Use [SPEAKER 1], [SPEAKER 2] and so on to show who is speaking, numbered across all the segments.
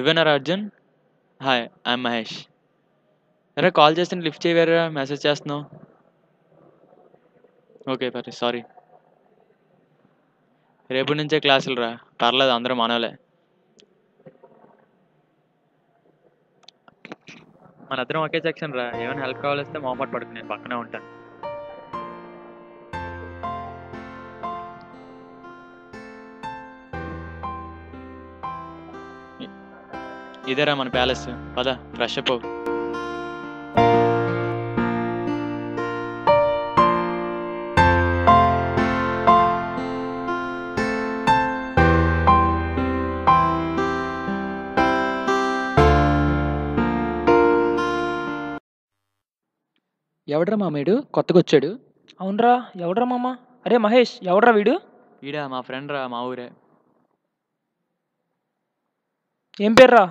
[SPEAKER 1] నువ్వేనారా Arjun? Hi, I'm Mahesh. అరే call చేస్తే lift చేయవేరా, మెసేజ్ చేస్తున్నావు. ఓకే పర్లేదు, సారీ. రేపు నుంచే క్లాసులు రా, పర్లేదు అందరూ మనోలే. మనిద్దరం ఒకే సెక్షన్ రా, ఏమైనా హెల్ప్ కావాలిస్తే మొహమాట పడుకు, నేను పక్కనే ఉంటాను. ఇదేరా మన ప్యాలెస్, పద ఫ్రెష్ అప్ అవ్వు.
[SPEAKER 2] ఎవడ్రా మామేడు కొత్తగా వచ్చాడు?
[SPEAKER 3] అవునరా, ఎవడ్రా మామ? అరే మహేష్, ఎవడ్రా వీడు?
[SPEAKER 1] ఈడా మా ఫ్రెండ్ రా, మా ఊరే.
[SPEAKER 3] ఏం పేర్రా?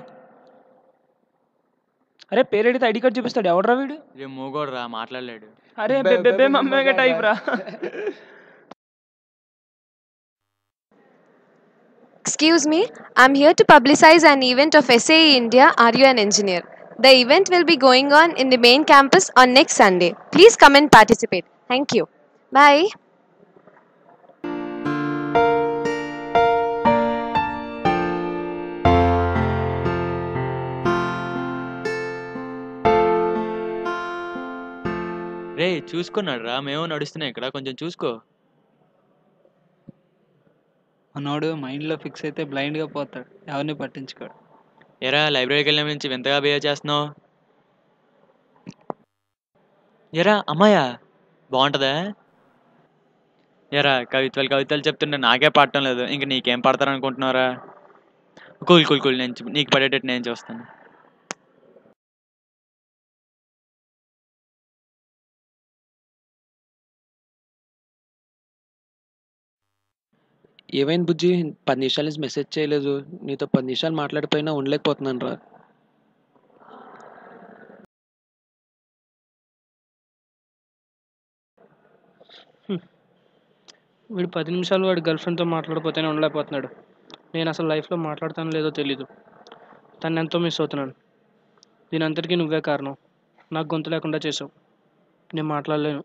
[SPEAKER 3] అరే పేరెడితే ఐడి కార్డ్ చూపిస్తాడు, ఎవడ్రా వీడు?
[SPEAKER 1] ఇదే మూగోడు రా, మాట్లాడలేడు.
[SPEAKER 3] అరే బెబ్బే మమ్మేగా టైప్ రా.
[SPEAKER 4] Excuse me, I'm here to publicize an event of SAE India. Are you an engineer? The event will be going on in the main campus on next Sunday. Please come and participate. Thank you. Bye.
[SPEAKER 1] రే చూసుకున్నాడు రా, మేము నడుస్తున్నాయి ఇక్కడ, కొంచెం చూసుకో.
[SPEAKER 2] మనోడు మైండ్లో fix అయితే బ్లైండ్గా పోతాడు, ఎవరిని పట్టించుకోడు.
[SPEAKER 1] ఎరా లైబ్రరీకి వెళ్ళిన నుంచి వింతగా బిహేవ్ చేస్తున్నావు. ఎరా అమ్మాయా, బాగుంటుందా? ఎరా కవితలు చెప్తుంటే నాకే పడటం లేదు, ఇంక నీకేం పడతారనుకుంటున్నారా? కూల్ కూల్ కూల్, నీకు పడేటట్టు నేను చూస్తాను.
[SPEAKER 2] ఏమైంది బుజ్జి, 10 నిమిషాల నుంచి మెసేజ్ చేయలేదు. నీతో 10 నిమిషాలు మాట్లాడిపోయినా ఉండలేకపోతున్నాను రా.
[SPEAKER 3] వీడు 10 నిమిషాలు వాడు గర్ల్ ఫ్రెండ్తో మాట్లాడిపోతేనే ఉండలేకపోతున్నాడు. నేను అసలు లైఫ్లో మాట్లాడతానో లేదో తెలీదు. తను ఎంతో మిస్ అవుతున్నాను. దీని అంతటికీ నువ్వే కారణం. నాకు గొంతు లేకుండా చేసావు. నేను మాట్లాడలేను.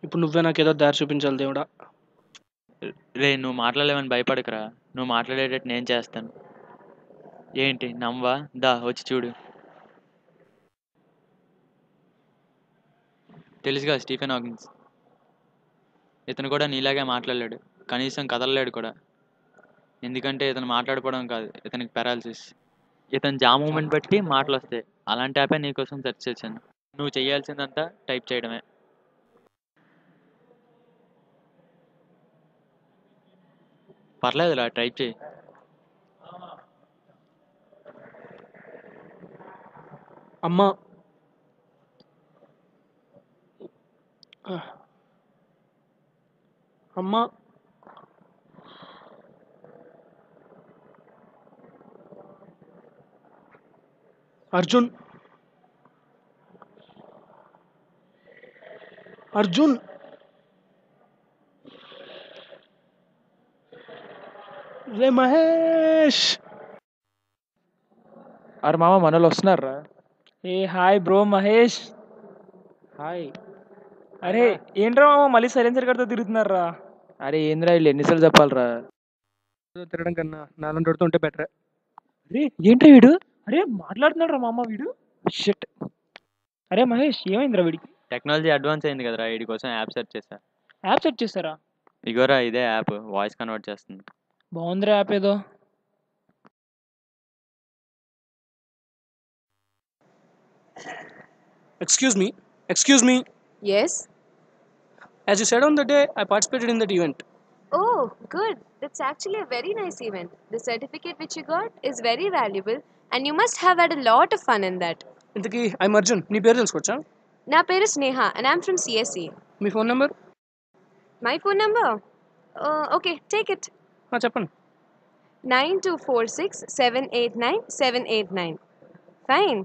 [SPEAKER 3] ఇప్పుడు నువ్వే నాకు ఏదో దారి చూపించాలి దేవుడా.
[SPEAKER 1] రే నువ్వు మాట్లాడలేవని భయపడకురా, నువ్వు మాట్లాడేటట్టు నేను చేస్తాను. ఏంటి నమ్మవా? దా వచ్చి చూడు. తెలుసుగా స్టీఫెన్ హాకిన్స్. ఇతను కూడా నీలాగే మాట్లాడలేడు, కనీసం కదలలేడు కూడా. ఎందుకంటే ఇతను మాట్లాడుకోవడం కాదు, ఇతనికి పెరాలసిస్. ఇతను జా మూమెంట్ బట్టి మాటలు వస్తాయి. అలాంటి యాపే నీకోసం సెర్చ్ చేశాను. నువ్వు చేయాల్సిందంతా టైప్ చేయడమే. పర్లేదురా, టైప్ చేయి.
[SPEAKER 3] అమ్మా, అమ్మా, అర్జున్, అర్జున్, రే మహేష్.
[SPEAKER 2] అరే మామ, మనోళ్ళు వస్తున్నారా?
[SPEAKER 3] ఏ హాయ్ బ్రో మహేష్.
[SPEAKER 2] హాయ్.
[SPEAKER 3] అరే ఏంట్రా మామ, మళ్ళీ సైలెన్సర్ కడితో తిరుగుతున్నారా?
[SPEAKER 2] అరే ఏంద్రా వీళ్ళు, ఎన్నిసార్లు చెప్పాలరా?
[SPEAKER 3] తిరగడం కన్నా నాలుగు రోడ్తో ఉంటే బెటర్.
[SPEAKER 2] అరే ఏంట్రా వీడు?
[SPEAKER 3] అరే మాట్లాడుతున్నాడు రా మామ వీడు.
[SPEAKER 2] షిట్.
[SPEAKER 3] అరే మహేష్, ఏమైందిరా వీడికి?
[SPEAKER 1] టెక్నాలజీ అడ్వాన్స్ అయింది కదరా, వీడి కోసం యాప్ సెర్చ్ చేశా.
[SPEAKER 3] యాప్ సెట్ చేస్తారా?
[SPEAKER 1] ఇగోరా ఇదే యాప్, వాయిస్ కన్వర్ట్ చేస్తుంది.
[SPEAKER 3] బాగుందిరా యాప్ ఏదో.
[SPEAKER 5] Excuse me.
[SPEAKER 4] Yes.
[SPEAKER 5] As you said on the day, I participated in that event.
[SPEAKER 4] Oh, good. That's actually a very nice event. The certificate which you got is very valuable and you must have had a lot of fun in that.
[SPEAKER 5] ఇంతకీ I'm Arjun. నీ పేరు తెలుసుకోవచ్చా?
[SPEAKER 4] నా పేరు Sneha and I'm from CSE.
[SPEAKER 5] Me phone number?
[SPEAKER 4] My phone number? Okay, take it.
[SPEAKER 5] చెప్పండి.
[SPEAKER 4] 9246789789. Fine.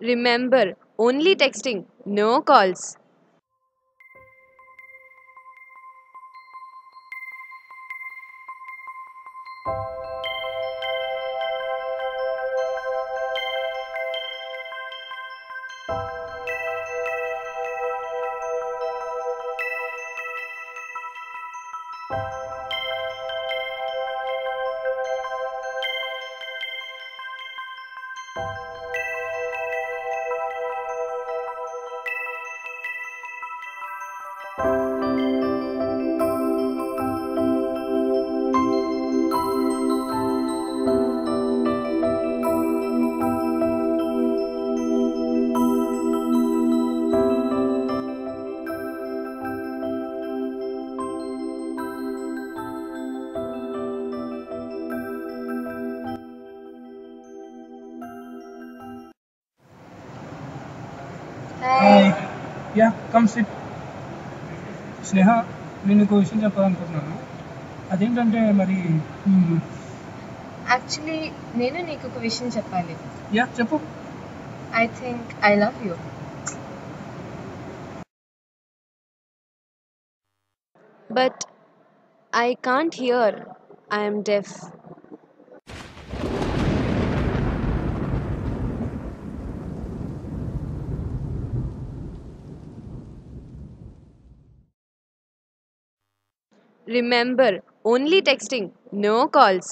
[SPEAKER 4] Remember, only texting, no calls.
[SPEAKER 5] Yeah come sit. Sneha, నేను నీకు విషయం చెప్పాలనుకుంటున్నాను. అదేంటంటే మరి
[SPEAKER 4] యాక్చువల్లీ నేను నీకు ఒక విషయం చెప్పాలి.
[SPEAKER 5] యా చెప్పు.
[SPEAKER 4] I think I love you. But I can't hear. I am deaf. Remember, only texting, no calls.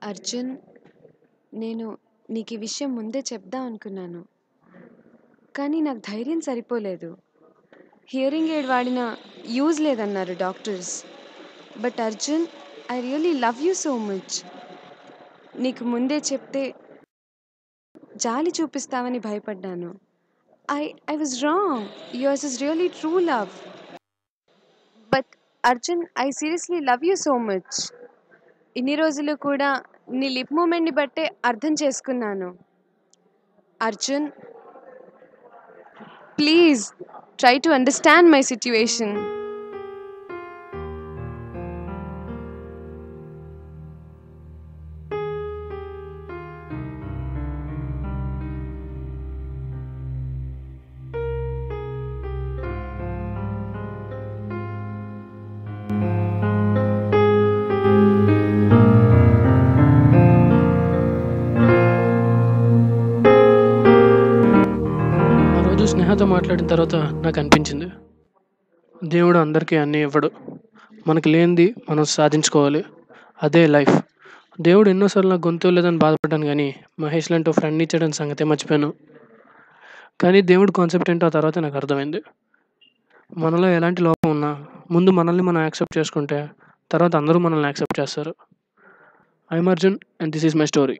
[SPEAKER 4] Arjun, నేను నీకు ఈ విషయం ముందే చెప్దాం అనుకున్నాను, కానీ నాకు ధైర్యం సరిపోలేదు. హియరింగ్ ఎయిడ్ వాడినా యూజ్ లేదన్నారు doctors. But Arjun, I really love you so much. నీకు ముందే చెప్తే జాలి చూపిస్తావని భయపడ్డాను. I was wrong. Yours is really true love. But Arjun, I seriously love you so much. ఇన్ని రోజులు కూడా నీ లిప్ మూమెంట్ని బట్టే అర్థం చేసుకున్నాను. Arjun, please try to understand my situation.
[SPEAKER 3] స్నేహతో మాట్లాడిన తర్వాత నాకు అనిపించింది, దేవుడు అందరికీ అన్నీ ఇవ్వడు, మనకి లేనిది మనం సాధించుకోవాలి, అదే లైఫ్. దేవుడు ఎన్నోసార్లు నాకు గొంతు లేదని బాధపడ్డాను, కానీ మహేష్ లాంటి ఫ్రెండ్ ఇచ్చాడని సంగతే మర్చిపోయాను. కానీ దేవుడు కాన్సెప్ట్ ఏంటో ఆ తర్వాత నాకు అర్థమైంది. మనలో ఎలాంటి లోపం ఉన్నా ముందు మనల్ని మనం యాక్సెప్ట్ చేసుకుంటే తర్వాత అందరూ మనల్ని యాక్సెప్ట్ చేస్తారు. I'm Arjun and this is my story.